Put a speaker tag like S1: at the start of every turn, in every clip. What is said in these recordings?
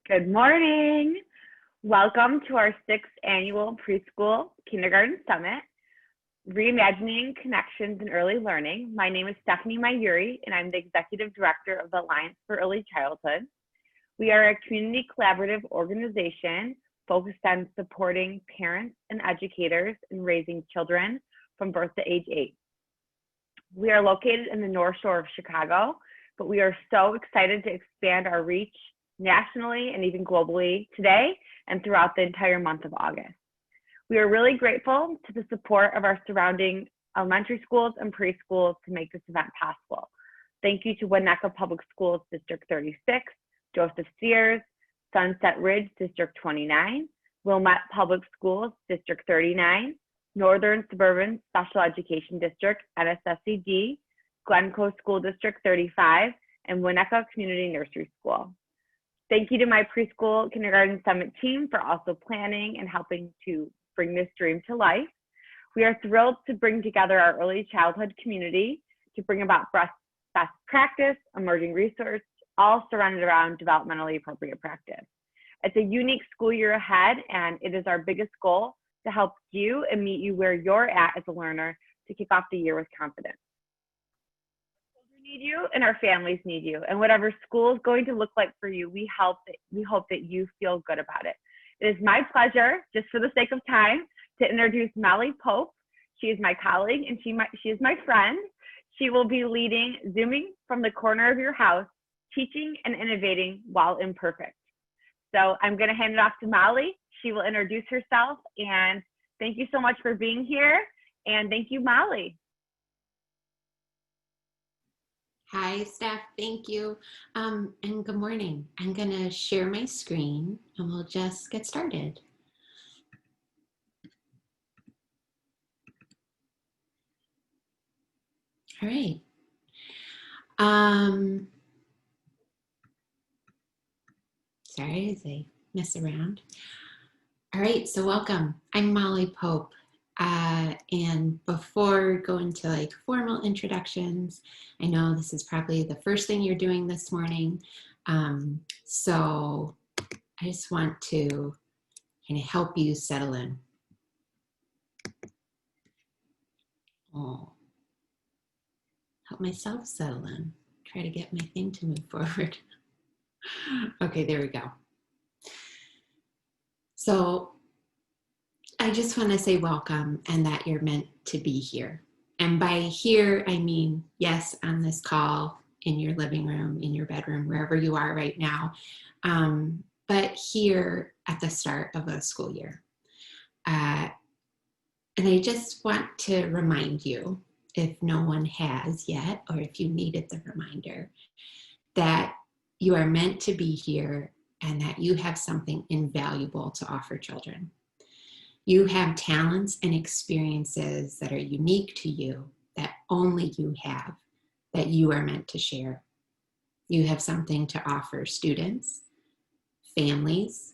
S1: Good morning. Welcome to our 6th annual Preschool Kindergarten Summit, Reimagining Connections in Early Learning. My name is Stephanie Mayuri, and I'm the Executive Director of the Alliance for Early Childhood. We are a community collaborative organization focused on supporting parents and educators in raising children from birth to age 8. We are located in the North Shore of Chicago, but we are so excited to expand our reach nationally and even globally today and throughout the entire month of August. We are really grateful to the support of our surrounding elementary schools and preschools to make this event possible. Thank you to Winnetka Public Schools District 36, Joseph Sears, Sunset Ridge District 29, Wilmette Public Schools District 39, Northern Suburban Special Education District, NSSCD, Glencoe School District 35, and Winnetka Community Nursery School. Thank you to my Preschool Kindergarten Summit team for also planning and helping to bring this dream to life. We are thrilled to bring together our early childhood community to bring about best practice, emerging research, all surrounded around developmentally appropriate practice. It's a unique school year ahead, and it is our biggest goal to help you and meet you where you're at as a learner to kick off the year with confidence. Need you and our families need you, and whatever school is going to look like for you, we hope that you feel good about it. It is my pleasure, just for the sake of time, to introduce Molly Pope. She is my colleague and she is my friend. She will be leading Zooming from the corner of your house, teaching and innovating while imperfect. So I'm going to hand it off to Molly. She will introduce herself, and thank you so much for being here, and thank you, Molly.
S2: Hi, Steph. Thank you. And good morning. I'm going to share my screen and we'll just get started. All right. Sorry as I mess around. All right, so welcome. I'm Molly Pope. And before going to formal introductions, I know this is probably the first thing you're doing this morning. So I just want to kind of help you settle in. Oh, help myself settle in. Try to get my thing to move forward. Okay, there we go. So I just want to say welcome and that you're meant to be here. And by here, I mean, yes, on this call, in your living room, in your bedroom, wherever you are right now, but here at the start of a school year. And I just want to remind you, if no one has yet, or if you needed the reminder, that you are meant to be here and that you have something invaluable to offer children. You have talents and experiences that are unique to you, that only you have, that you are meant to share. You have something to offer students, families,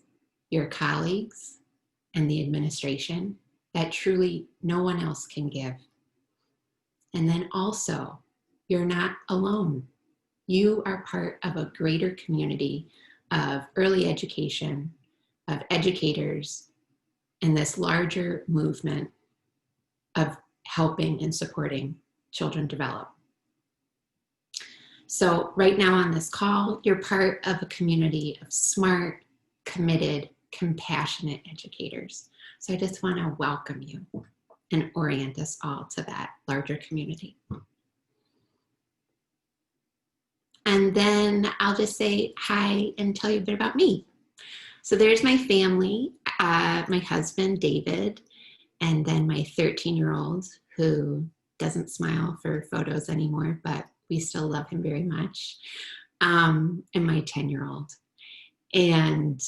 S2: your colleagues, and the administration that truly no one else can give. And then also, you're not alone. You are part of a greater community of early education, of educators, and this larger movement of helping and supporting children develop. So right now on this call, you're part of a community of smart, committed, compassionate educators. So I just want to welcome you and orient us all to that larger community. And then I'll just say hi and tell you a bit about me. So there's my family, my husband, David, and then my 13-year-old who doesn't smile for photos anymore, but we still love him very much, and my 10-year-old. And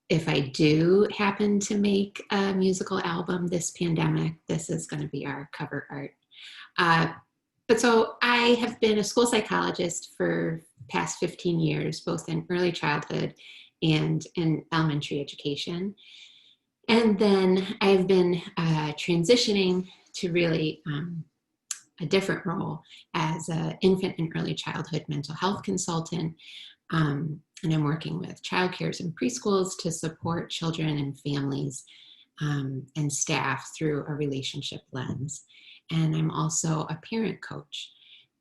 S2: if I do happen to make a musical album this pandemic, this is going to be our cover art. But so I have been a school psychologist for past 15 years, both in early childhood and in elementary education. And then I've been transitioning to really a different role as an infant and early childhood mental health consultant And I'm working with childcares and preschools to support children and families and staff through a relationship lens. And I'm also a parent coach.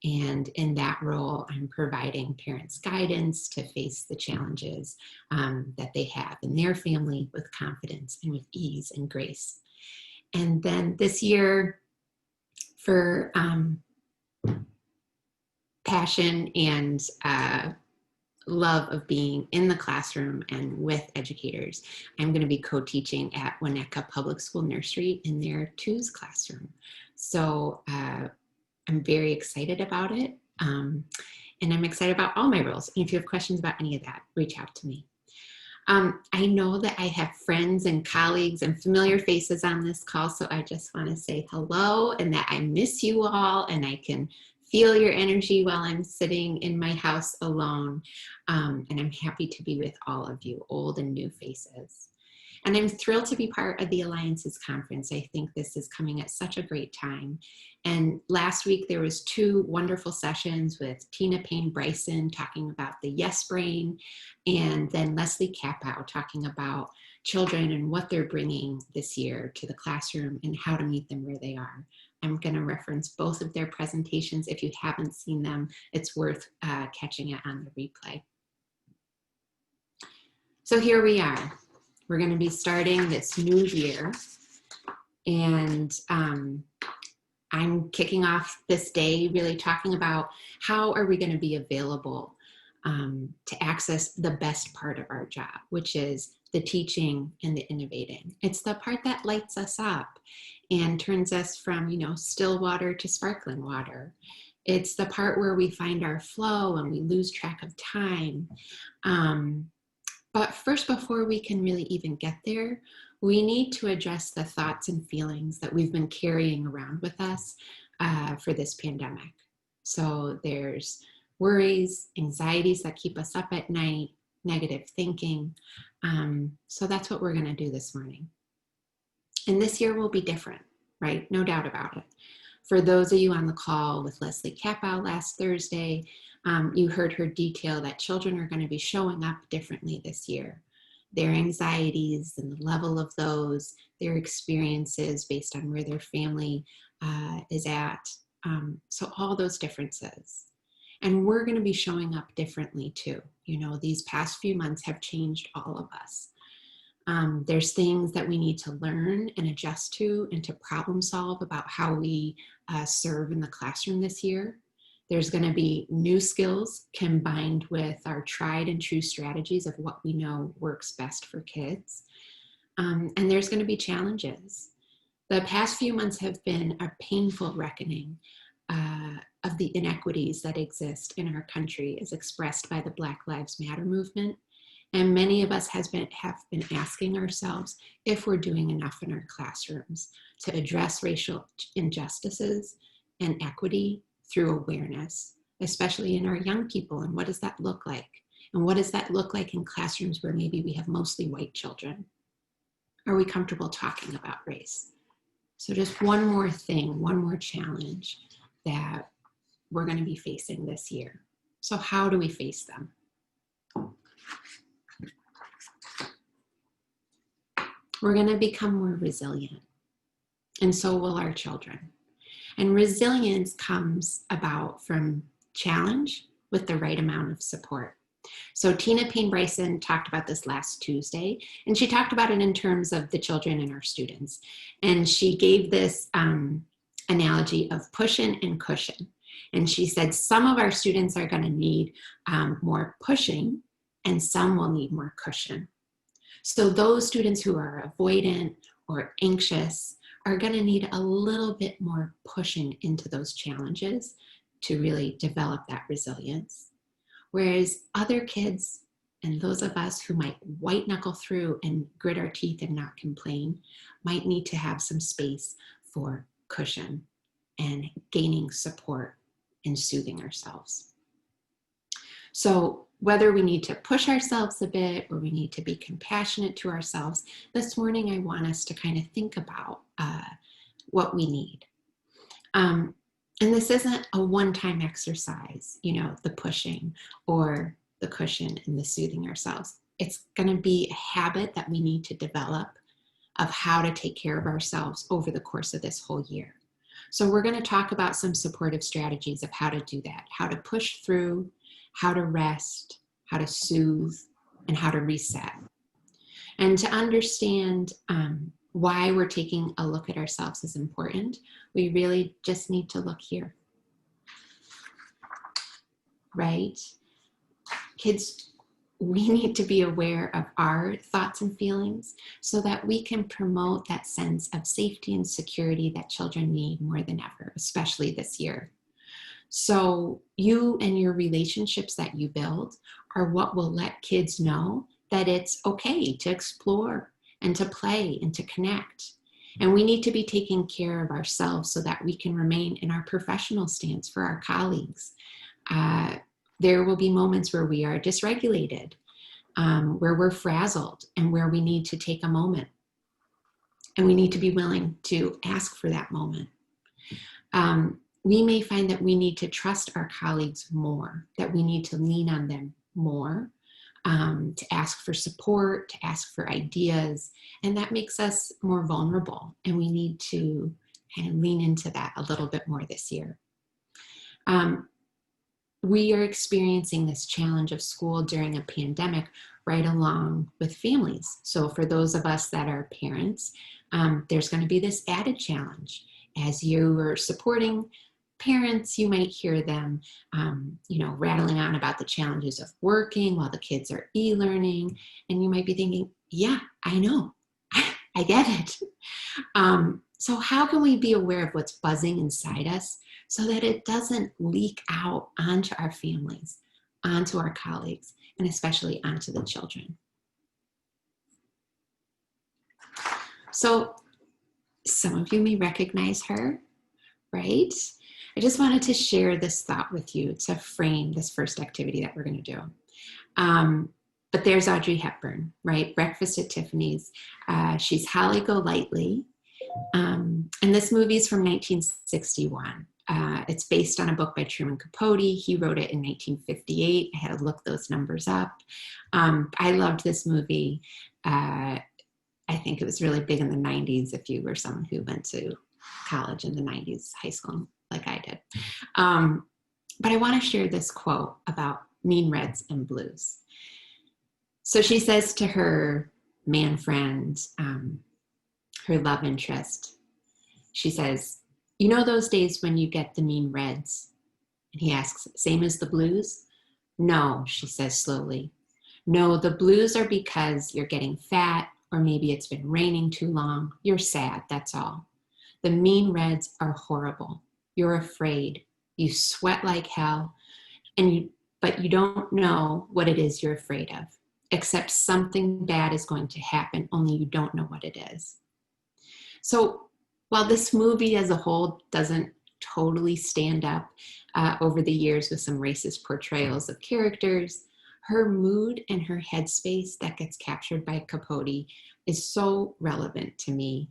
S2: And in that role, I'm providing parents guidance to face the challenges that they have in their family with confidence and with ease and grace. And then this year, for passion and love of being in the classroom and with educators, I'm going to be co-teaching at Winnetka Public School Nursery in their twos classroom. So I'm very excited about it. And I'm excited about all my roles. And if you have questions about any of that, reach out to me. I know that I have friends and colleagues and familiar faces on this call, so I just want to say hello and that I miss you all, and I can feel your energy while I'm sitting in my house alone. And I'm happy to be with all of you, old and new faces. And I'm thrilled to be part of the Alliances Conference. I think this is coming at such a great time. And last week there was 2 wonderful sessions with Tina Payne-Bryson talking about the yes brain, and then Leslie Kapow talking about children and what they're bringing this year to the classroom and how to meet them where they are. I'm going to reference both of their presentations. If you haven't seen them, it's worth catching it on the replay. So here we are. We're going to be starting this new year, and I'm kicking off this day really talking about how are we going to be available to access the best part of our job, which is the teaching and the innovating. It's the part that lights us up and turns us from, still water to sparkling water. It's the part where we find our flow and we lose track of time. But first, before we can really even get there, we need to address the thoughts and feelings that we've been carrying around with us for this pandemic. So there's worries, anxieties that keep us up at night, negative thinking. So that's what we're going to do this morning. And this year will be different, right? No doubt about it. For those of you on the call with Leslie Kapow last Thursday, you heard her detail that children are going to be showing up differently this year. Their anxieties and the level of those, their experiences based on where their family is at. So all those differences. And we're going to be showing up differently too. These past few months have changed all of us. There's things that we need to learn and adjust to and to problem solve about how we serve in the classroom this year. There's going to be new skills combined with our tried and true strategies of what we know works best for kids. And there's going to be challenges. The past few months have been a painful reckoning of the inequities that exist in our country as expressed by the Black Lives Matter movement. And many of us have been asking ourselves if we're doing enough in our classrooms to address racial injustices and equity through awareness, especially in our young people. And what does that look like? And what does that look like in classrooms where maybe we have mostly white children? Are we comfortable talking about race? So just one more thing, one more challenge that we're going to be facing this year. So how do we face them? We're going to become more resilient, and so will our children. And resilience comes about from challenge with the right amount of support. So Tina Payne-Bryson talked about this last Tuesday, and she talked about it in terms of the children and our students. And she gave this analogy of pushing and cushion. And she said some of our students are going to need more pushing, and some will need more cushion. So those students who are avoidant or anxious are going to need a little bit more pushing into those challenges to really develop that resilience. Whereas other kids and those of us who might white knuckle through and grit our teeth and not complain might need to have some space for cushion and gaining support and soothing ourselves. So whether we need to push ourselves a bit or we need to be compassionate to ourselves, this morning I want us to kind of think about what we need. And this isn't a one-time exercise, the pushing or the cushion and the soothing ourselves. It's going to be a habit that we need to develop of how to take care of ourselves over the course of this whole year. So we're going to talk about some supportive strategies of how to do that, how to push through, how to rest, how to soothe, and how to reset. And to understand why we're taking a look at ourselves is important, we really just need to look here, right? Kids, we need to be aware of our thoughts and feelings so that we can promote that sense of safety and security that children need more than ever, especially this year. So you and your relationships that you build are what will let kids know that it's okay to explore and to play and to connect. And we need to be taking care of ourselves so that we can remain in our professional stance for our colleagues. There will be moments where we are dysregulated, where we're frazzled, and where we need to take a moment. And we need to be willing to ask for that moment. We may find that we need to trust our colleagues more, that we need to lean on them more, to ask for support, to ask for ideas. And that makes us more vulnerable. And we need to kind of lean into that a little bit more this year. We are experiencing this challenge of school during a pandemic right along with families. So for those of us that are parents, there's going to be this added challenge. As you are supporting parents, you might hear them, rattling on about the challenges of working while the kids are e-learning. And you might be thinking, yeah, I know, I get it. So how can we be aware of what's buzzing inside us so that it doesn't leak out onto our families, onto our colleagues, and especially onto the children? So some of you may recognize her, right? I just wanted to share this thought with you to frame this first activity that we're going to do. But there's Audrey Hepburn, right? Breakfast at Tiffany's. She's Holly Golightly. And this movie is from 1961. It's based on a book by Truman Capote. He wrote it in 1958. I had to look those numbers up. I loved this movie. I think it was really big in the 90s if you were someone who went to college in the 90s, high school, like I did. But I want to share this quote about mean reds and blues. So she says to her man friend, her love interest, she says, "You know those days when you get the mean reds?" And he asks, "Same as the blues?" "No," she says slowly. "No, the blues are because you're getting fat, or maybe it's been raining too long. You're sad, that's all. The mean reds are horrible. You're afraid. You sweat like hell, but you don't know what it is you're afraid of, except something bad is going to happen, only you don't know what it is." So while this movie as a whole doesn't totally stand up over the years with some racist portrayals of characters, her mood and her headspace that gets captured by Capote is so relevant to me,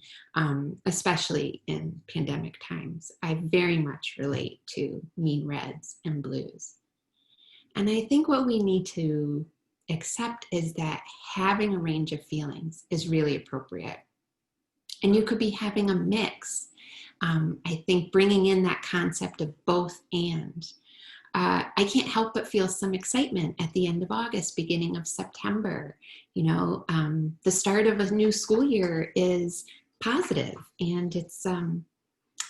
S2: especially in pandemic times. I very much relate to mean reds and blues. And I think what we need to accept is that having a range of feelings is really appropriate. And you could be having a mix. I think bringing in that concept of both and. I can't help but feel some excitement at the end of August, beginning of September. The start of a new school year is positive, and it's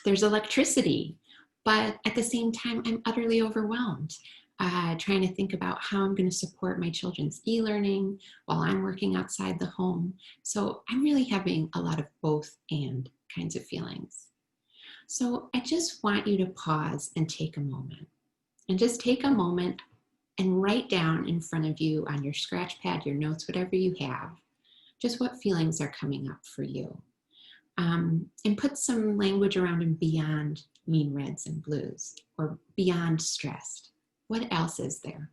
S2: there's electricity. But at the same time, I'm utterly overwhelmed, trying to think about how I'm going to support my children's e-learning while I'm working outside the home. So I'm really having a lot of both and kinds of feelings. So I just want you to pause and take a moment. And just take a moment and write down in front of you on your scratch pad, your notes, whatever you have, just what feelings are coming up for you. And put some language around and beyond mean reds and blues, or beyond stressed. What else is there?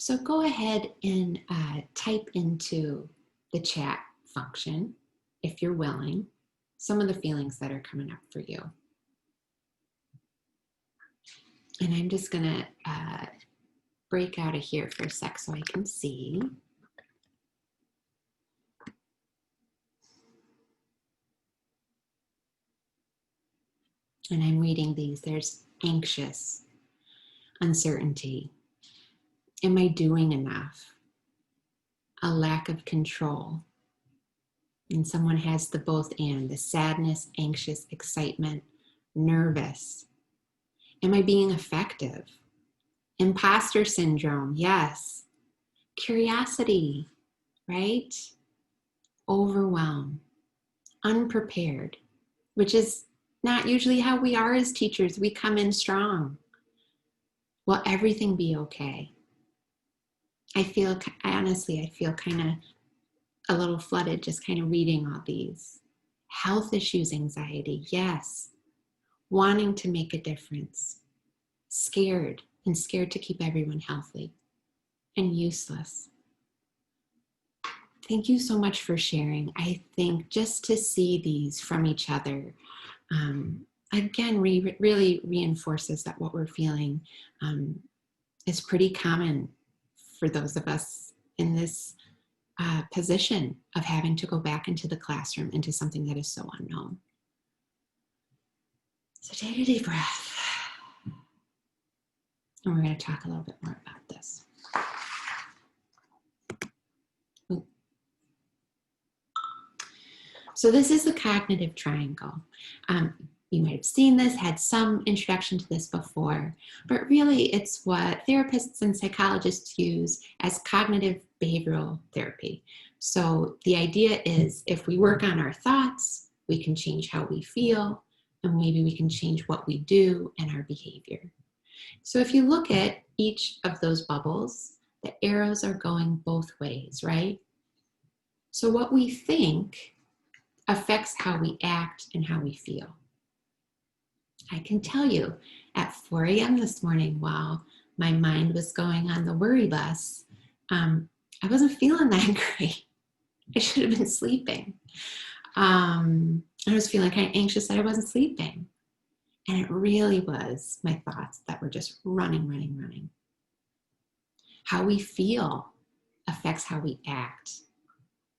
S2: So go ahead and type into the chat function, if you're willing, some of the feelings that are coming up for you. And I'm just going to break out of here for a sec so I can see. And I'm reading these. There's anxious, uncertainty. Am I doing enough? A lack of control. And someone has the both and, the sadness, anxious, excitement, nervous. Am I being effective? Imposter syndrome, yes. Curiosity, right? Overwhelm, unprepared, which is not usually how we are as teachers. We come in strong. Will everything be okay? Honestly, I feel kind of a little flooded just kind of reading all these. Health issues, anxiety, yes. Wanting to make a difference. Scared to keep everyone healthy. And useless. Thank you so much for sharing. I think just to see these from each other, again, really reinforces that what we're feeling is pretty common for those of us in this position of having to go back into the classroom, into something that is so unknown. So take a deep breath. And we're going to talk a little bit more about this. So this is the cognitive triangle. You might have seen this, had some introduction to this before, but really it's what therapists and psychologists use as cognitive behavioral therapy. So the idea is if we work on our thoughts, we can change how we feel, and maybe we can change what we do and our behavior. So if you look at each of those bubbles, the arrows are going both ways, right? So what we think affects how we act and how we feel. I can tell you at 4 a.m. this morning, while my mind was going on the worry bus, I wasn't feeling that great. I should have been sleeping. I was feeling kind of anxious that I wasn't sleeping. And it really was my thoughts that were just running. How we feel affects how we act.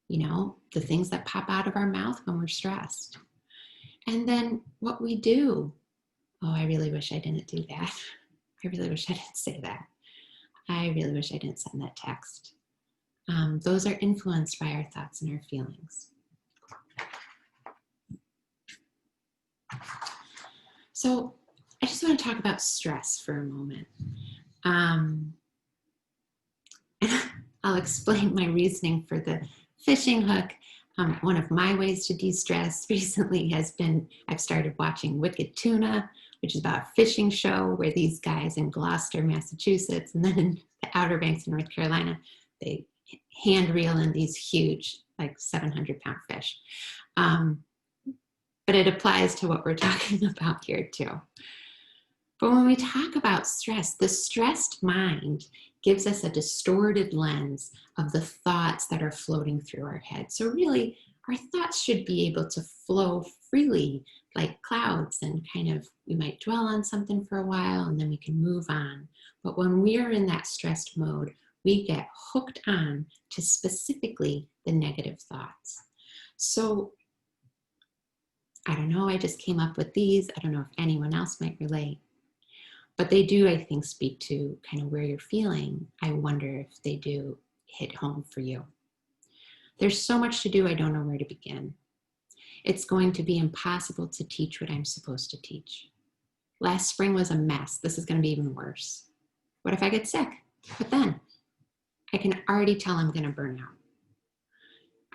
S2: You know, the things that pop out of our mouth when we're stressed. And then what we do. Oh, I really wish I didn't do that. I really wish I didn't say that. I really wish I didn't send that text. Those are influenced by our thoughts and our feelings. So I just want to talk about stress for a moment. I'll explain my reasoning for the fishing hook. One of my ways to de-stress recently has been, I've started watching Wicked Tuna, which is about a fishing show where these guys in Gloucester, Massachusetts, and then in the Outer Banks in North Carolina, they hand reel in these huge, like 700-pound fish. But it applies to what we're talking about here too. But when we talk about stress, the stressed mind gives us a distorted lens of the thoughts that are floating through our head. So really, our thoughts should be able to flow freely like clouds and kind of, we might dwell on something for a while and then we can move on. But when we are in that stressed mode, we get hooked on to specifically the negative thoughts. So I don't know, I just came up with these. I don't know if anyone else might relate. But they do, I think, speak to kind of where you're feeling. I wonder if they do hit home for you. There's so much to do, I don't know where to begin. It's going to be impossible to teach what I'm supposed to teach. Last spring was a mess. This is going to be even worse. What if I get sick? But then I can already tell I'm going to burn out.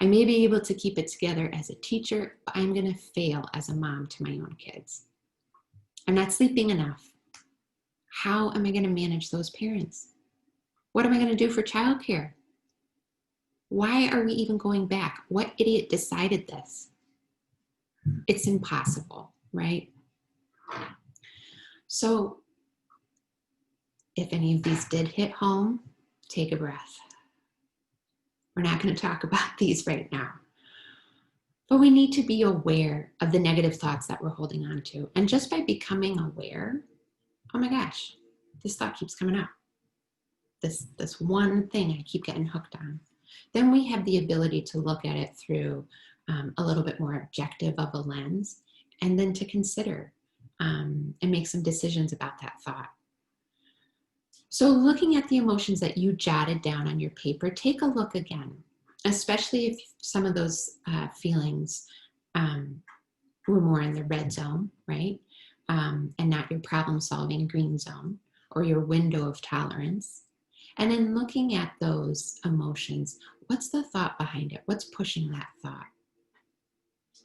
S2: I may be able to keep it together as a teacher, but I'm going to fail as a mom to my own kids. I'm not sleeping enough. How am I going to manage those parents? What am I going to do for childcare? Why are we even going back? What idiot decided this? It's impossible, right? So if any of these did hit home, Take a breath. We're not going to talk about these right now. But we need to be aware of the negative thoughts that we're holding on to. And just by becoming aware, oh my gosh, this thought keeps coming up. This one thing I keep getting hooked on. Then we have the ability to look at it through a little bit more objective of a lens, and then to consider and make some decisions about that thought. So looking at the emotions that you jotted down on your paper, take a look again, especially if some of those feelings were more in the red zone, right? And not your problem-solving green zone or your window of tolerance. And in looking at those emotions, what's the thought behind it? What's pushing that thought?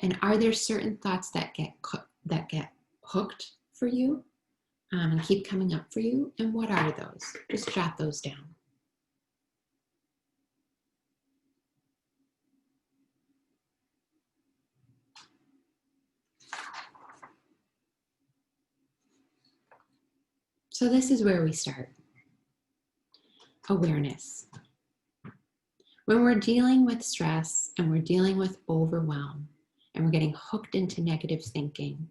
S2: And are there certain thoughts that get hooked for you and keep coming up for you? And what are those? Just jot those down. So this is where we start. Awareness. When we're dealing with stress and we're dealing with overwhelm and we're getting hooked into negative thinking,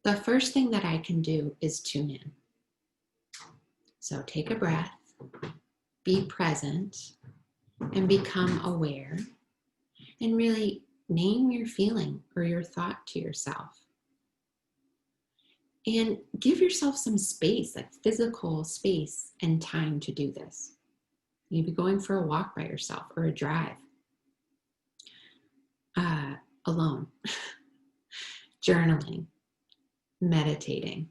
S2: the first thing that I can do is tune in. So take a breath, be present, and become aware, and really name your feeling or your thought to yourself. And give yourself some space, like physical space and time to do this. Maybe going for a walk by yourself or a drive alone, journaling, meditating,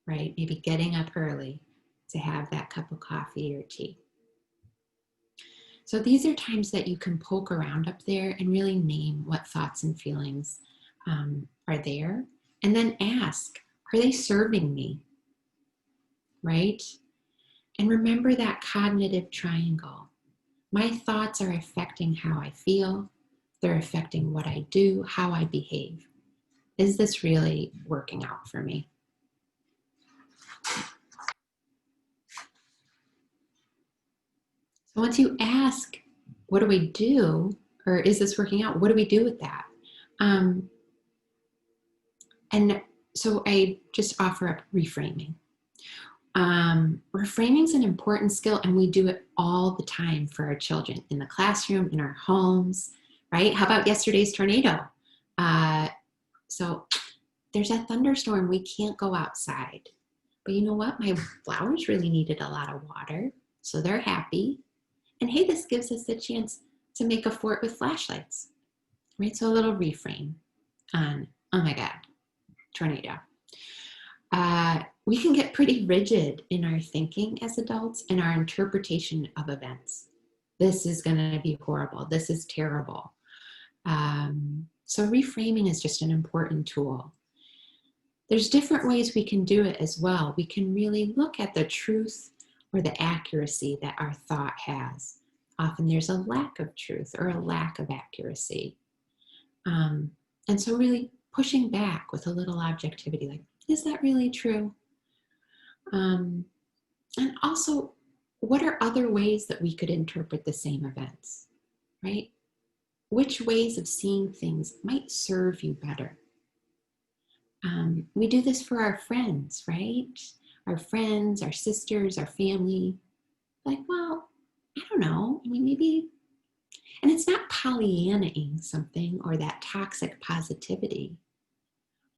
S2: right? Maybe getting up early to have that cup of coffee or tea. So these are times that you can poke around up there and really name what thoughts and feelings are there. And then ask, are they serving me? Right? And remember that cognitive triangle. My thoughts are affecting how I feel. They're affecting what I do, how I behave. Is this really working out for me? So once you ask, what do we do? Or is this working out? What do we do with that? And so I just offer up reframing. Reframing is an important skill, and we do it all the time for our children in the classroom, in our homes, right? How about yesterday's tornado? So there's a thunderstorm, we can't go outside. But you know what? My flowers really needed a lot of water, so they're happy. And hey, this gives us the chance to make a fort with flashlights, right? So a little reframe on, oh my God, tornado. We can get pretty rigid in our thinking as adults and our interpretation of events. This is going to be horrible. This is terrible. So reframing is just an important tool. There's different ways we can do it as well. We can really look at the truth or the accuracy that our thought has. Often there's a lack of truth or a lack of accuracy. And so really pushing back with a little objectivity, like, is that really true? And also, what are other ways that we could interpret the same events, right? Which ways of seeing things might serve you better? We do this for our friends, right? Our friends, our sisters, our family. Like, well, I don't know. I mean, maybe, and it's not Pollyanna-ing something or that toxic positivity,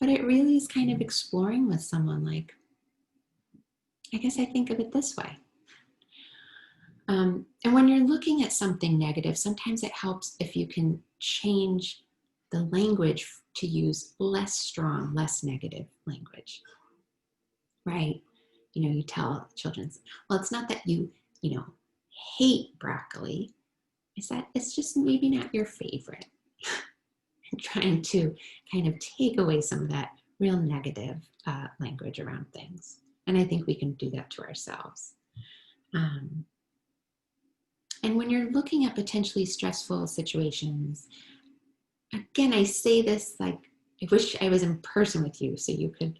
S2: but it really is kind of exploring with someone like, I guess I think of it this way. And when you're looking at something negative, sometimes it helps if you can change the language to use less strong, less negative language, right? You know, you tell children, well, it's not that you hate broccoli. It's that it's just maybe not your favorite. And trying to kind of take away some of that real negative language around things. And I think we can do that to ourselves. And when you're looking at potentially stressful situations, again, I say this like, I wish I was in person with you so you could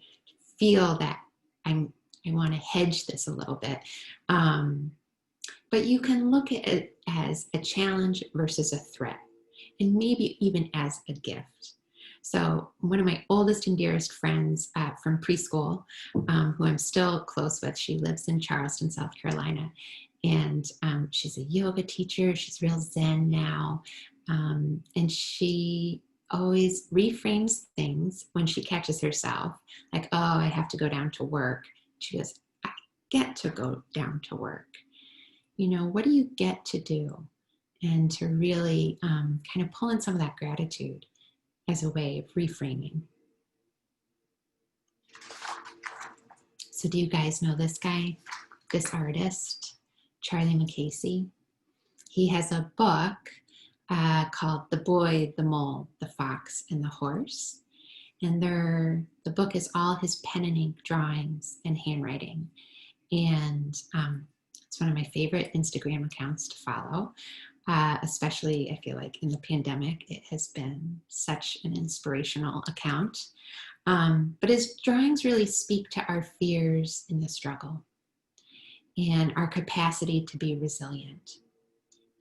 S2: feel that I want to hedge this a little bit. But you can look at it as a challenge versus a threat, and maybe even as a gift. So one of my oldest and dearest friends from preschool, who I'm still close with, she lives in Charleston, South Carolina, and she's a yoga teacher. She's real Zen now, and she always reframes things when she catches herself, like, oh, I have to go down to work. She goes, I get to go down to work. You know, what do you get to do? And to really kind of pull in some of that gratitude as a way of reframing. So do you guys know this guy, this artist, Charlie McCasey? He has a book called The Boy, the Mole, the Fox, and the Horse. And the book is all his pen and ink drawings and handwriting. And it's one of my favorite Instagram accounts to follow. Especially, I feel like in the pandemic, it has been such an inspirational account. But his drawings really speak to our fears in the struggle and our capacity to be resilient,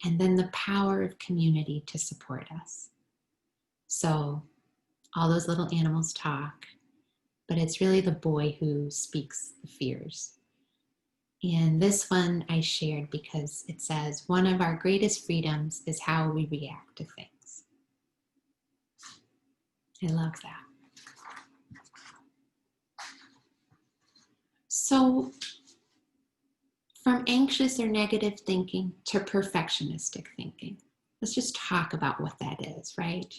S2: and then the power of community to support us. So all those little animals talk, but it's really the boy who speaks the fears. And this one I shared because it says, one of our greatest freedoms is how we react to things. I love that. So from anxious or negative thinking to perfectionistic thinking, let's just talk about what that is, right?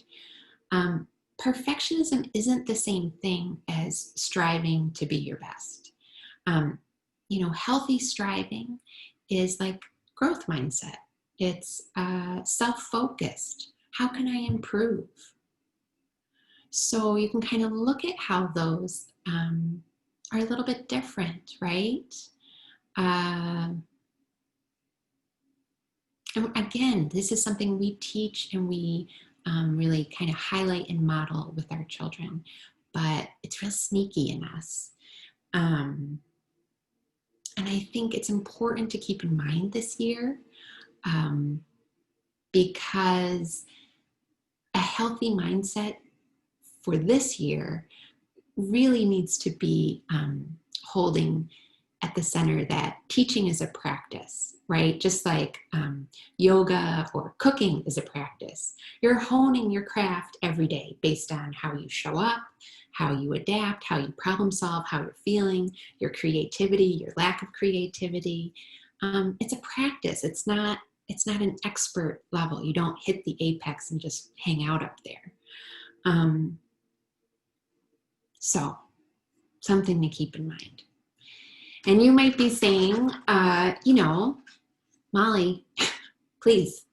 S2: Perfectionism isn't the same thing as striving to be your best. Healthy striving is like growth mindset. It's self-focused. How can I improve? So you can kind of look at how those are a little bit different, right? And again, this is something we teach and we really kind of highlight and model with our children, but it's real sneaky in us. And I think it's important to keep in mind this year because a healthy mindset for this year really needs to be holding at the center that teaching is a practice, right? Just like yoga or cooking is a practice. You're honing your craft every day based on how you show up, how you adapt, how you problem solve, how you're feeling, your creativity, your lack of creativity. It's a practice. It's not an expert level. You don't hit the apex and just hang out up there. So something to keep in mind. And you might be saying, Molly, please,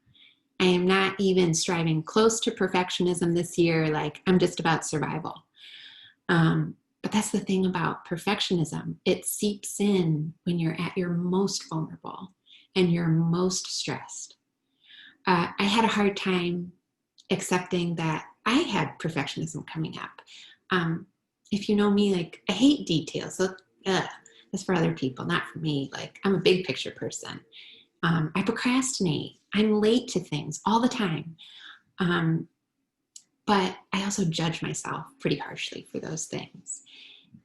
S2: I am not even striving close to perfectionism this year. Like, I'm just about survival. But that's the thing about perfectionism. It seeps in when you're at your most vulnerable and you're most stressed. I had a hard time accepting that I had perfectionism coming up. If you know me, like, I hate details. So that's for other people, not for me. Like, I'm a big picture person. I procrastinate. I'm late to things all the time. But I also judge myself pretty harshly for those things.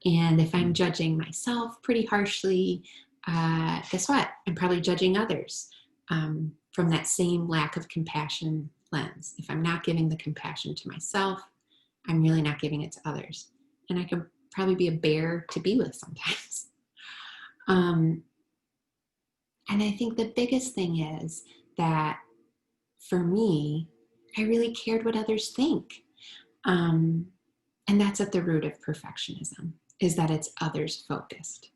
S2: And if I'm judging myself pretty harshly, guess what? I'm probably judging others from that same lack of compassion lens. If I'm not giving the compassion to myself, I'm really not giving it to others. And I could probably be a bear to be with sometimes. And I think the biggest thing is that for me, I really cared what others think. And that's at the root of perfectionism, is that it's others focused.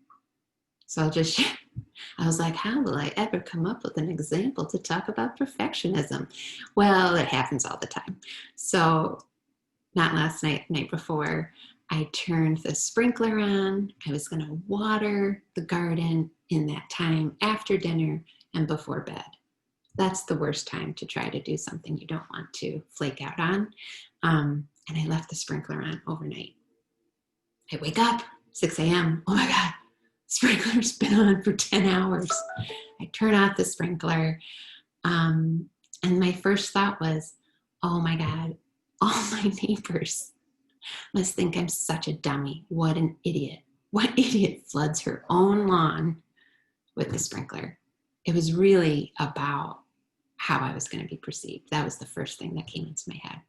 S2: So I was like, how will I ever come up with an example to talk about perfectionism? Well, it happens all the time. So not last night, night before, I turned the sprinkler on. I was going to water the garden in that time after dinner and before bed. That's the worst time to try to do something you don't want to flake out on. And I left the sprinkler on overnight. I wake up, 6 a.m. Oh my God, sprinkler's been on for 10 hours. I turn off the sprinkler. And my first thought was, oh my God, all my neighbors must think I'm such a dummy. What an idiot. What idiot floods her own lawn with the sprinkler? It was really about how I was going to be perceived. That was the first thing that came into my head.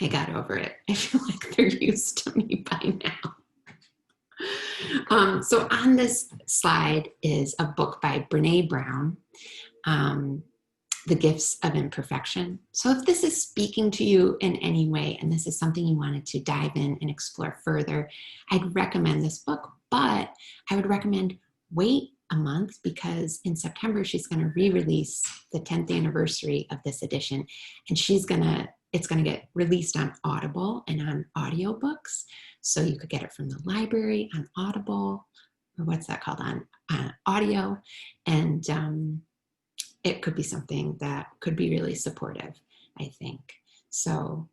S2: I got over it. I feel like they're used to me by now. So on this slide is a book by Brene Brown, The Gifts of Imperfection. So if this is speaking to you in any way, and this is something you wanted to dive in and explore further, I'd recommend this book, but I would recommend wait a month, because in September, she's going to re-release the 10th anniversary of this edition, and it's going to get released on Audible and on audiobooks. So you could get it from the library on Audible, or what's that called, on audio. And it could be something that could be really supportive, I think. So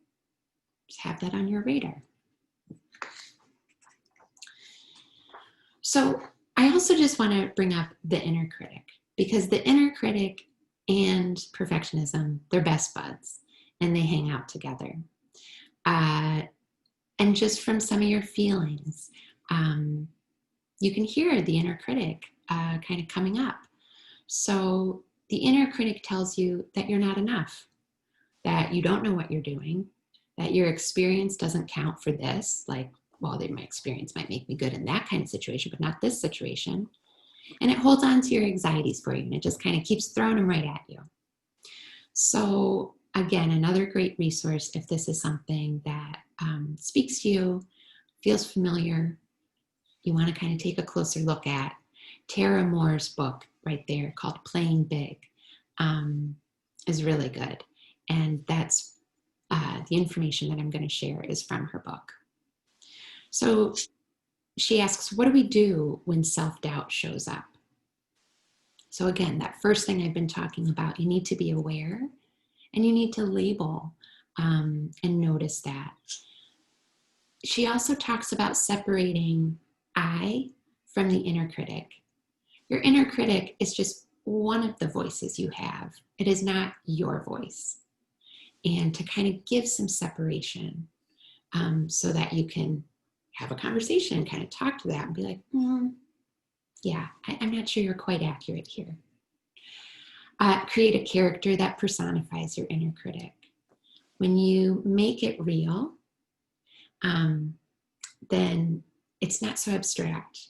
S2: just have that on your radar. So I also just want to bring up the inner critic, because the inner critic and perfectionism, they're best buds, and they hang out together. And just from some of your feelings, you can hear the inner critic kind of coming up. So the inner critic tells you that you're not enough, that you don't know what you're doing, that your experience doesn't count for this, like, well, my experience might make me good in that kind of situation, but not this situation. And it holds on to your anxieties for you, and it just kind of keeps throwing them right at you. So again, another great resource if this is something that speaks to you, feels familiar, you want to kind of take a closer look at. Tara Moore's book right there called Playing Big is really good. And that's the information that I'm going to share is from her book. So she asks, what do we do when self-doubt shows up? So again, that first thing I've been talking about, you need to be aware and you need to label and notice that. She also talks about separating I from the inner critic. Your inner critic is just one of the voices you have. It is not your voice. And to kind of give some separation so that you can have a conversation, kind of talk to that and be like, yeah, I'm not sure you're quite accurate here. Create a character that personifies your inner critic. When you make it real, then it's not so abstract.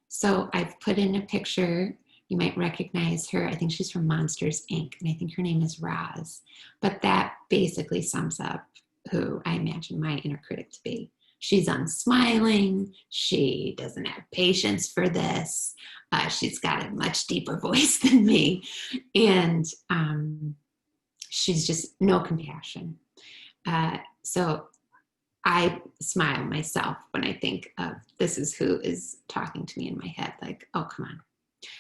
S2: So I've put in a picture. You might recognize her. I think she's from Monsters, Inc., and I think her name is Roz. But that basically sums up who I imagine my inner critic to be. She's unsmiling. She doesn't have patience for this. She's got a much deeper voice than me. And she's just no compassion. So I smile myself when I think of this is who is talking to me in my head, like, oh, come on.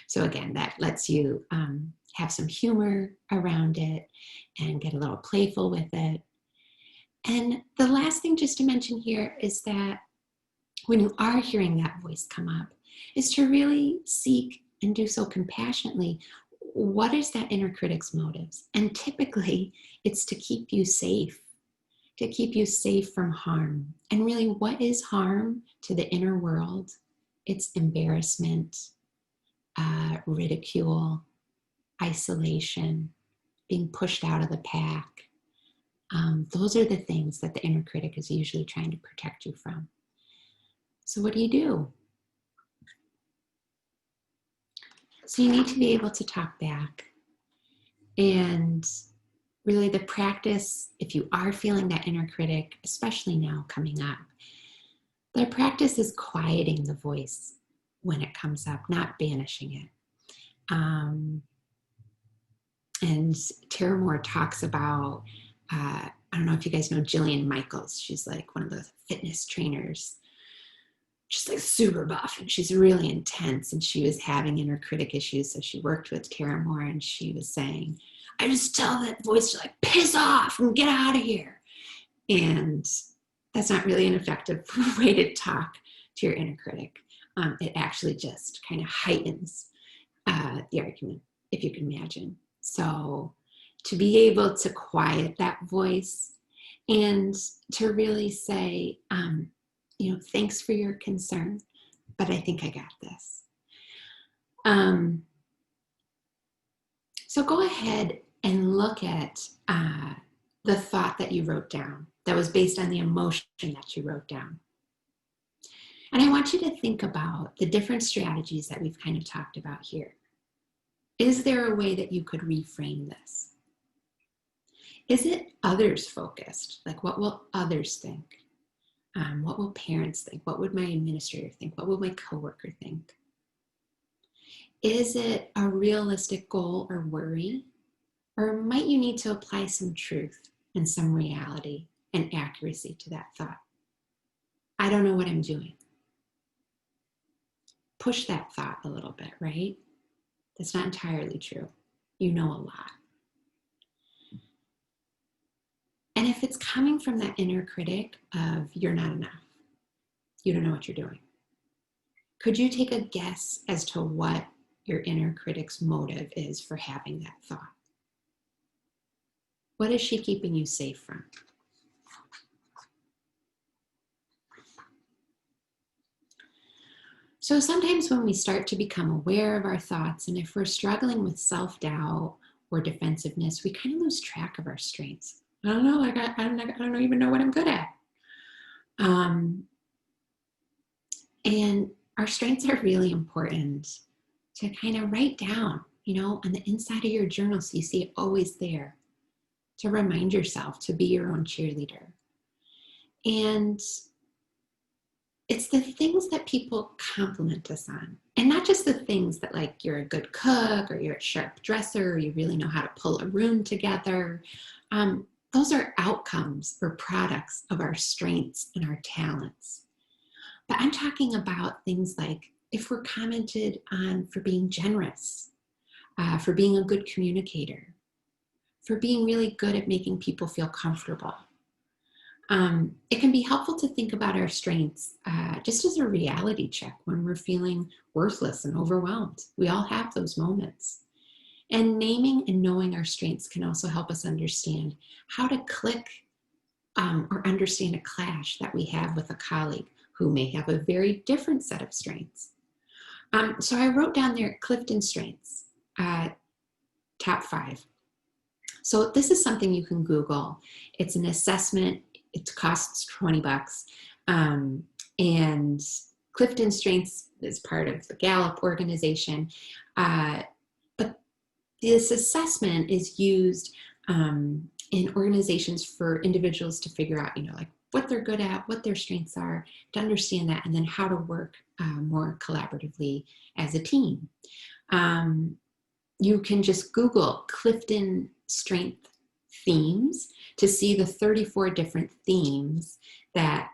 S2: So again, that lets you have some humor around it and get a little playful with it. And the last thing just to mention here is that when you are hearing that voice come up, is to really seek and do so compassionately. What is that inner critic's motives? And typically it's to keep you safe, from harm. And really, what is harm to the inner world? It's embarrassment, ridicule, isolation, being pushed out of the pack. Those are the things that the inner critic is usually trying to protect you from. So what do you do? So you need to be able to talk back. And really the practice, if you are feeling that inner critic, especially now coming up, the practice is quieting the voice when it comes up, not banishing it. And Tara Moore talks about, I don't know if you guys know Jillian Michaels. She's like one of the fitness trainers. She's like super buff and she's really intense, and she was having inner critic issues. So she worked with Tara Moore and she was saying, I just tell that voice to like piss off and get out of here. And that's not really an effective way to talk to your inner critic. It actually just kind of heightens the argument, if you can imagine. So to be able to quiet that voice and to really say, thanks for your concern, but I think I got this. So go ahead and look at the thought that you wrote down that was based on the emotion that you wrote down. And I want you to think about the different strategies that we've kind of talked about here. Is there a way that you could reframe this? Is it others focused? Like, what will others think? What will parents think? What would my administrator think? What will my coworker think? Is it a realistic goal or worry? Or might you need to apply some truth and some reality and accuracy to that thought? I don't know what I'm doing. Push that thought a little bit, right? That's not entirely true. You know a lot. And if it's coming from that inner critic of you're not enough, you don't know what you're doing, could you take a guess as to what your inner critic's motive is for having that thought? What is she keeping you safe from? So sometimes when we start to become aware of our thoughts, and if we're struggling with self-doubt or defensiveness, we kind of lose track of our strengths. I don't know, like I don't even know what I'm good at. And our strengths are really important to kind of write down, on the inside of your journal so you see it always there, to remind yourself to be your own cheerleader. And it's the things that people compliment us on, and not just the things that like you're a good cook or you're a sharp dresser or you really know how to pull a room together. Those are outcomes or products of our strengths and our talents. But I'm talking about things like if we're commented on for being generous, for being a good communicator, for being really good at making people feel comfortable. It can be helpful to think about our strengths just as a reality check when we're feeling worthless and overwhelmed. We all have those moments. And naming and knowing our strengths can also help us understand how to click or understand a clash that we have with a colleague who may have a very different set of strengths. So I wrote down there Clifton strengths, top 5. So this is something you can Google. It's an assessment. It costs $20. And Clifton Strengths is part of the Gallup organization. But this assessment is used in organizations for individuals to figure out, like what they're good at, what their strengths are, to understand that, and then how to work more collaboratively as a team. You can just Google Clifton Strength themes to see the 34 different themes that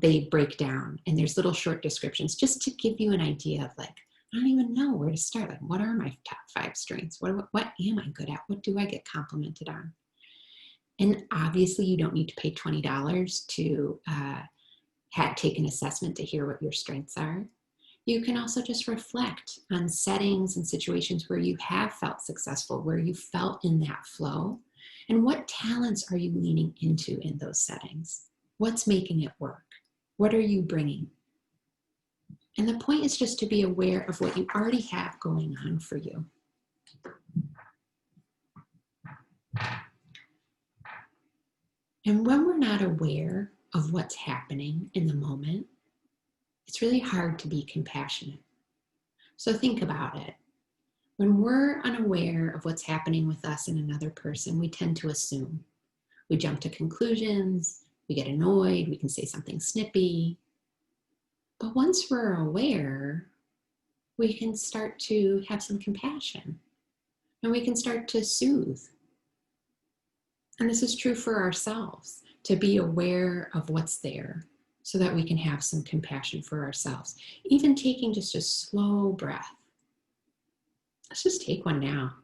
S2: they break down. And there's little short descriptions just to give you an idea of like, I don't even know where to start. Like, what are my top 5 strengths? What am I good at? What do I get complimented on? And obviously you don't need to pay $20 to take an assessment to hear what your strengths are. You can also just reflect on settings and situations where you have felt successful, where you felt in that flow, and what talents are you leaning into in those settings? What's making it work? What are you bringing? And the point is just to be aware of what you already have going on for you. And when we're not aware of what's happening in the moment, it's really hard to be compassionate. So think about it. When we're unaware of what's happening with us and another person, we tend to assume. We jump to conclusions, we get annoyed, we can say something snippy. But once we're aware, we can start to have some compassion and we can start to soothe. And this is true for ourselves, to be aware of what's there so that we can have some compassion for ourselves. Even taking just a slow breath. Let's just take one now.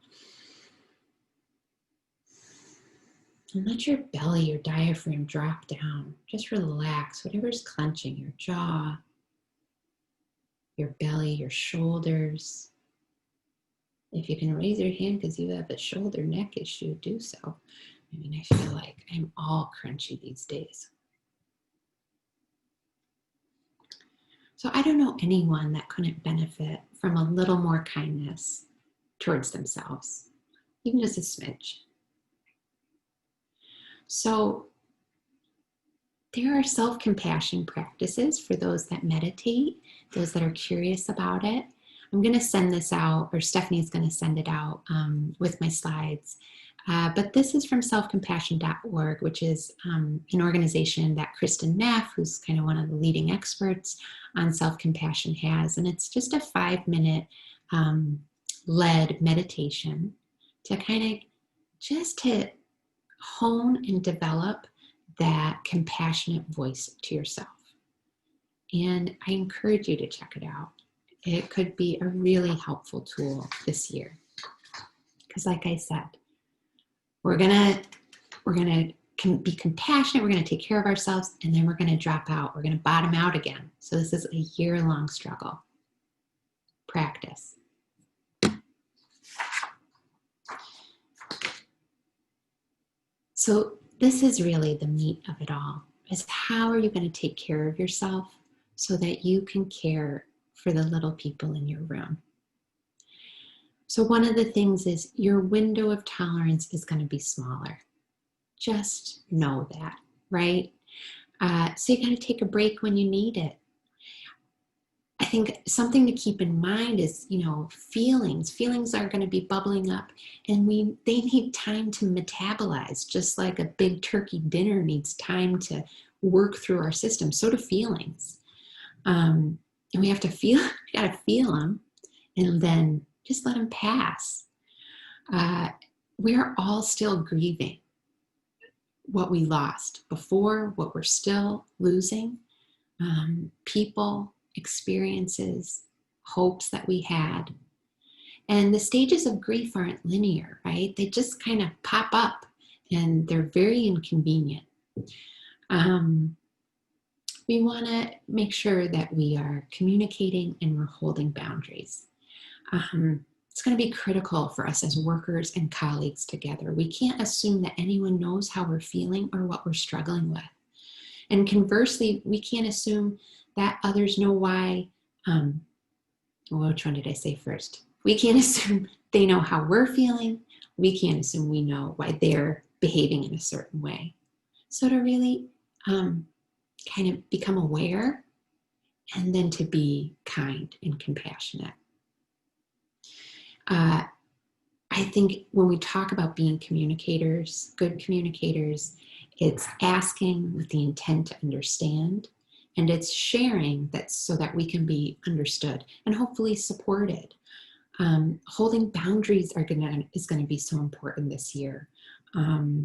S2: And let your belly, your diaphragm drop down. Just relax, whatever's clenching, your jaw, your belly, your shoulders. If you can raise your hand because you have a shoulder neck issue, do so. I mean, I feel like I'm all crunchy these days. So I don't know anyone that couldn't benefit from a little more kindness towards themselves, even just a smidge. So there are self-compassion practices for those that meditate, those that are curious about it. I'm going to send this out, or Stephanie's going to send it out with my slides. But this is from selfcompassion.org, which is an organization that Kristen Neff, who's kind of one of the leading experts on self-compassion, has. And it's just a 5-minute led meditation to kind of just to hone and develop that compassionate voice to yourself. And I encourage you to check it out. It could be a really helpful tool this year. Because like I said, we're gonna be compassionate, we're gonna take care of ourselves, and then we're gonna drop out. We're gonna bottom out again. So this is a year-long struggle. Practice. So this is really the meat of it all, is how are you going to take care of yourself so that you can care for the little people in your room? So one of the things is your window of tolerance is going to be smaller. Just know that, right? So you got to take a break when you need it. I think something to keep in mind is, feelings are going to be bubbling up, and they need time to metabolize, just like a big turkey dinner needs time to work through our system. So do feelings. And we got to feel them and then just let them pass. We're all still grieving what we lost before, what we're still losing, people, experiences, hopes that we had. And the stages of grief aren't linear, right? They just kind of pop up and they're very inconvenient. We want to make sure that we are communicating and we're holding boundaries. It's going to be critical for us as workers and colleagues together. We can't assume that anyone knows how we're feeling or what we're struggling with. And conversely, we can't assume that others know why, which one did I say first? We can't assume they know how we're feeling. We can't assume we know why they're behaving in a certain way. So to really kind of become aware and then to be kind and compassionate. I think when we talk about being communicators, good communicators, it's asking with the intent to understand, and it's sharing that so that we can be understood and hopefully supported. Holding boundaries is going to be so important this year,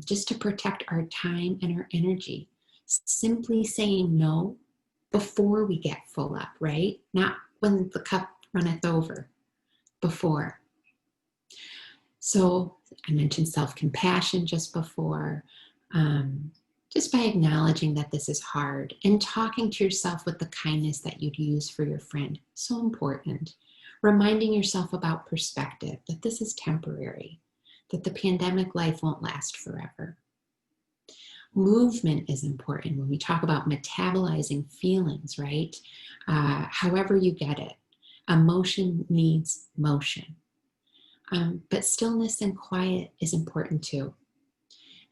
S2: just to protect our time and our energy. Simply saying no before we get full up, right? Not when the cup runneth over, before. So I mentioned self-compassion just before, just by acknowledging that this is hard and talking to yourself with the kindness that you'd use for your friend. So important. Reminding yourself about perspective, that this is temporary, that the pandemic life won't last forever. Movement is important when we talk about metabolizing feelings, right? However you get it. Emotion needs motion. But stillness and quiet is important too.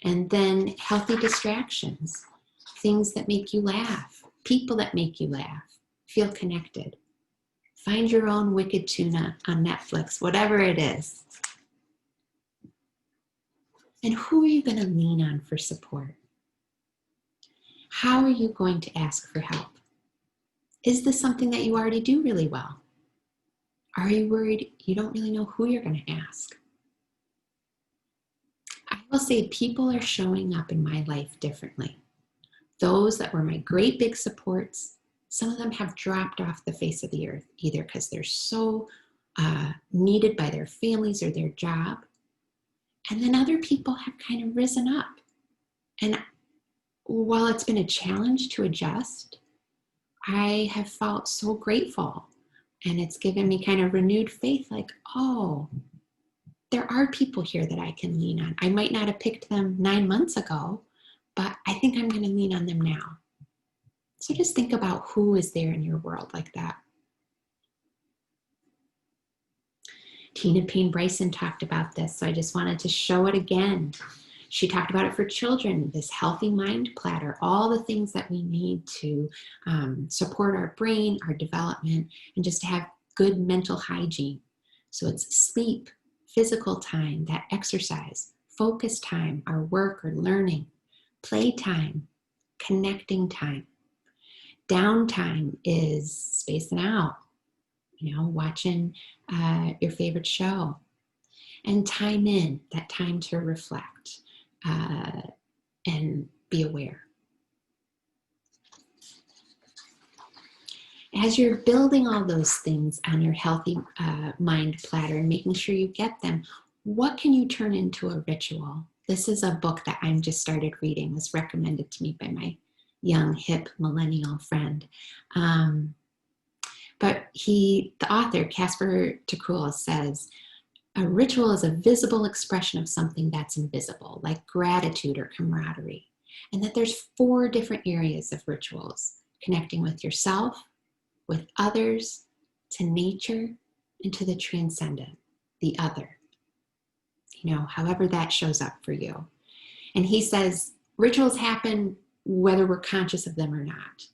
S2: And then healthy distractions, things that make you laugh, people that make you laugh, feel connected. Find your own wicked tuna on Netflix, whatever it is. And who are you going to lean on for support? How are you going to ask for help? Is this something that you already do really well? Are you worried you don't really know who you're going to ask? I will say people are showing up in my life differently. Those that were my great big supports, some of them have dropped off the face of the earth, either because they're so needed by their families or their job. And then other people have kind of risen up. And while it's been a challenge to adjust, I have felt so grateful. And it's given me kind of renewed faith, like, oh, there are people here that I can lean on. I might not have picked them 9 months ago, but I think I'm going to lean on them now. So just think about who is there in your world like that. Tina Payne Bryson talked about this, so I just wanted to show it again. She talked about it for children, this healthy mind platter, all the things that we need to support our brain, our development, and just to have good mental hygiene. So it's sleep, physical time, that exercise, focus time, our work or learning, play time, connecting time. Downtime is spacing out, watching your favorite show. And time in, that time to reflect and be aware. As you're building all those things on your healthy mind platter and making sure you get them, what can you turn into a ritual? This is a book that I'm just started reading. It was recommended to me by my young, hip, millennial friend. But the author, Casper ter Kuile, says, a ritual is a visible expression of something that's invisible, like gratitude or camaraderie. And that there's 4 different areas of rituals: connecting with yourself, with others, to nature, and to the transcendent, the other. However that shows up for you. And he says rituals happen whether we're conscious of them or not.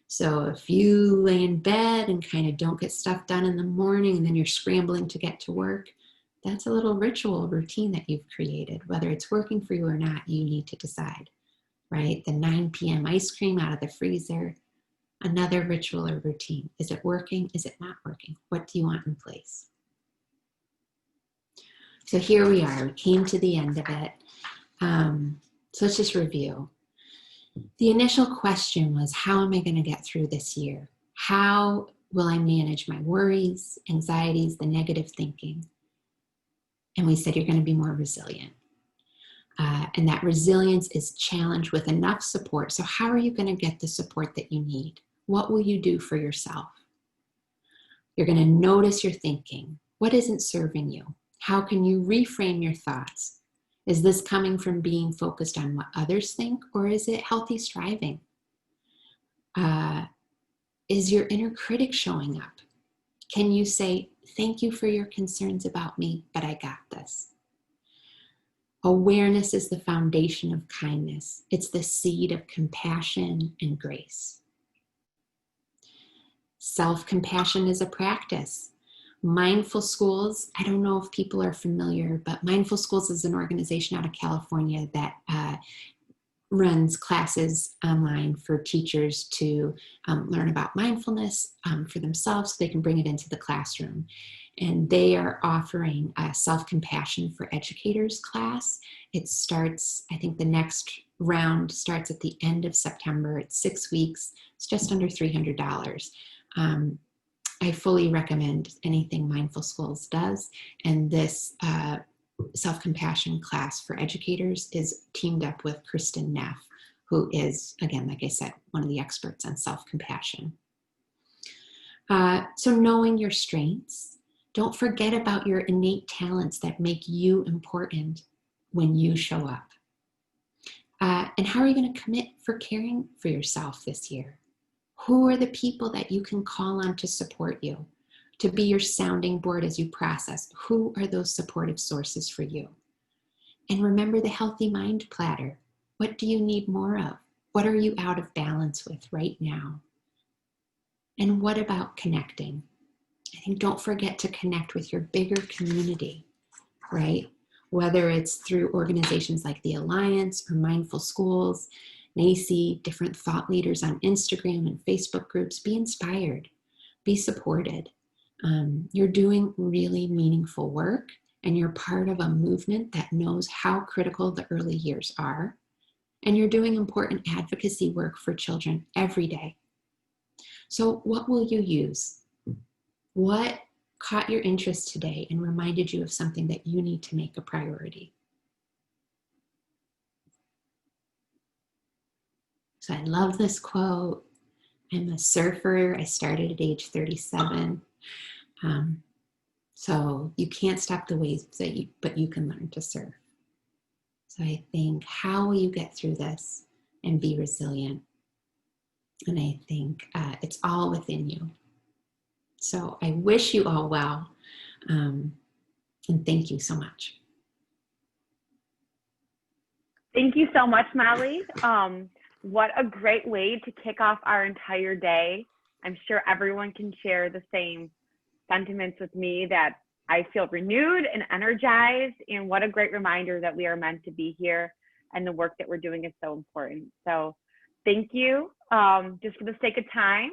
S2: So if you lay in bed and kind of don't get stuff done in the morning and then you're scrambling to get to work, that's a little ritual routine that you've created. Whether it's working for you or not, you need to decide, right? The 9 p.m. ice cream out of the freezer, another ritual or routine. Is it working? Is it not working? What do you want in place? So here we are. We came to the end of it. So let's just review. The initial question was, how am I going to get through this year? How will I manage my worries, anxieties, the negative thinking? And we said you're going to be more resilient. And that resilience is challenged with enough support. So how are you going to get the support that you need? What will you do for yourself? You're going to notice your thinking. What isn't serving you? How can you reframe your thoughts? Is this coming from being focused on what others think, or is it healthy striving? Is your inner critic showing up? Can you say, thank you for your concerns about me, but I got this? Awareness is the foundation of kindness. It's the seed of compassion and grace. Self-compassion is a practice. Mindful Schools, I don't know if people are familiar, but Mindful Schools is an organization out of California that runs classes online for teachers to learn about mindfulness for themselves so they can bring it into the classroom. And they are offering a self-compassion for educators class. It starts, I think the next round starts at the end of September. It's 6 weeks. It's just under $300. I fully recommend anything Mindful Schools does. And this self-compassion class for educators is teamed up with Kristen Neff, who is, again, like I said, one of the experts on self-compassion. So knowing your strengths, don't forget about your innate talents that make you important when you show up. And how are you going to commit for caring for yourself this year? Who are the people that you can call on to support you, to be your sounding board as you process? Who are those supportive sources for you? And remember the healthy mind platter. What do you need more of? What are you out of balance with right now? And what about connecting? I think don't forget to connect with your bigger community, right? Whether it's through organizations like the Alliance or Mindful Schools, NACI, different thought leaders on Instagram and Facebook groups. Be inspired, be supported. You're doing really meaningful work, and you're part of a movement that knows how critical the early years are. And you're doing important advocacy work for children every day. So what will you use? What caught your interest today and reminded you of something that you need to make a priority? So I love this quote. I'm a surfer. I started at age 37. So you can't stop the waves but you can learn to surf. So I think, how will you get through this and be resilient? And I think it's all within you. So I wish you all well. And thank you so much.
S1: Thank you so much, Molly. What a great way to kick off our entire day. I'm sure everyone can share the same sentiments with me, that I feel renewed and energized, and what a great reminder that we are meant to be here and the work that we're doing is so important. So thank you. Just for the sake of time,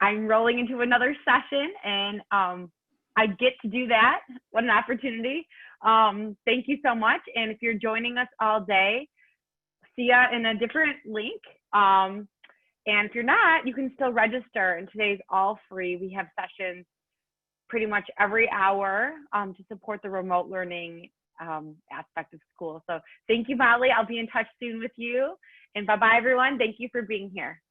S1: I'm rolling into another session, and I get to do that. What an opportunity. Thank you so much. And if you're joining us all day, see ya in a different link. And if you're not, you can still register, and today's all free. We have sessions pretty much every hour to support the remote learning aspect of school. So thank you, Molly. I'll be in touch soon with you. And bye-bye, everyone. Thank you for being here.